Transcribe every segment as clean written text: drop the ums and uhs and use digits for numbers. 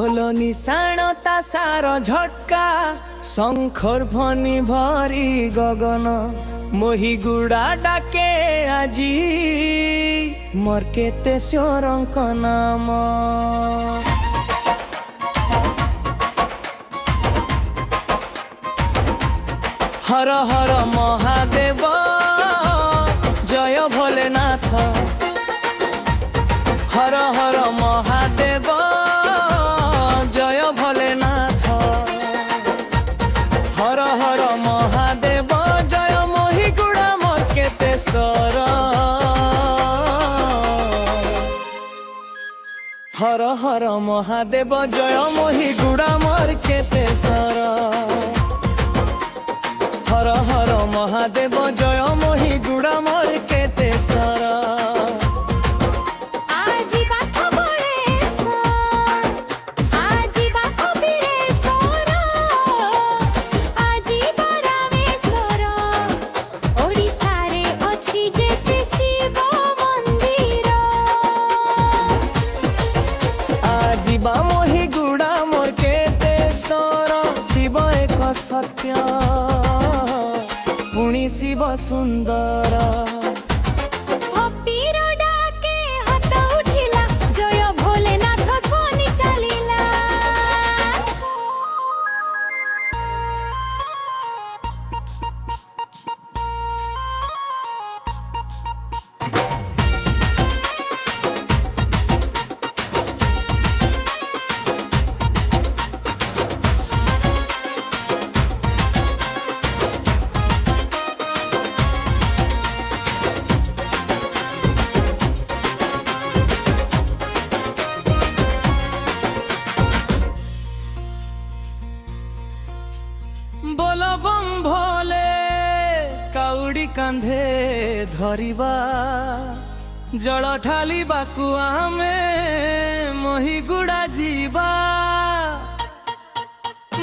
ढोल निशाण तासार झटका शंखर ध्वनि भरी गगन मोही गुड़ा डाके आजी मोर केते स्योरंक नाम। हर हर महादेव जय भोलेनाथ। हर हर महादेव जय भोलेनाथ। हर हर महादेव जय मोही गुड़ा मोर केतेश्वर। हर हर महादेव जय मोही गुड़ा मोर केतेश्वर। हर हर महादेव जय मोही गुड़ा मोर केतेश्वर। जीवा मोही गुड़ा मोर केतेश्वर। शिव एक सत्य पुणी शिव सुंदर। भक्तिर डाके हाथ उठिला जय भोलेनाथ ध्वनि चलिला। बोल बम भोले काउडी कांधे धरिबा जल ढालिबाकु आमे मोही गुड़ा जीवा।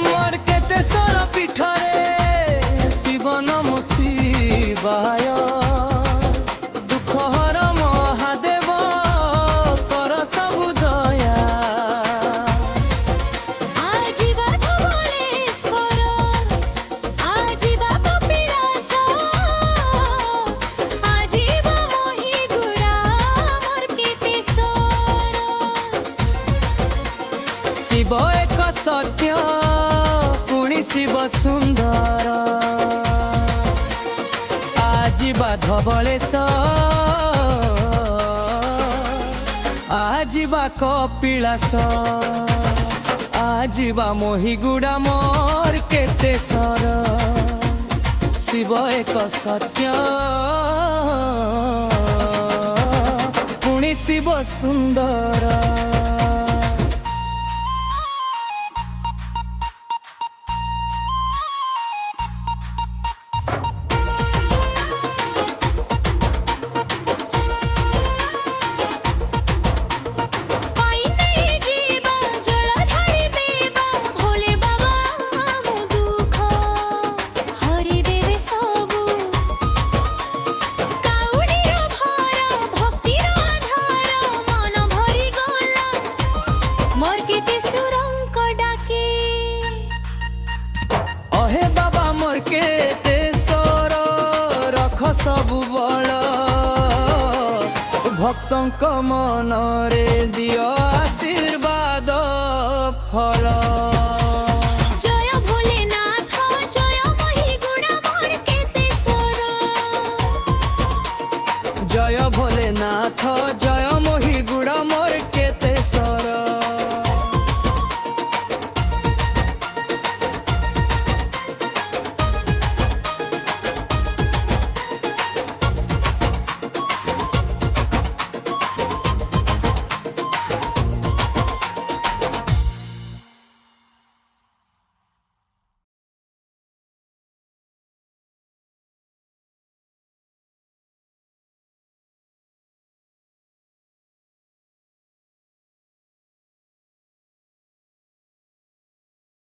मोर केतेश्वर पीठरे शिव नमो शिवाय। दुख हर महादेव कर सबु दया। शिव एक सत्य पुणी शिव सुंदर। आजिबा धवलेश्वर आजिबा कपिलास आजिबा मोही गुड़ा मोर केतेश्वर। शिव एक सत्य पुणी शिव सुंदर। अहे बाबा मोर केतेश्वर रख सबु बल भक्तंक मनरे दियो आशीर्वाद फल।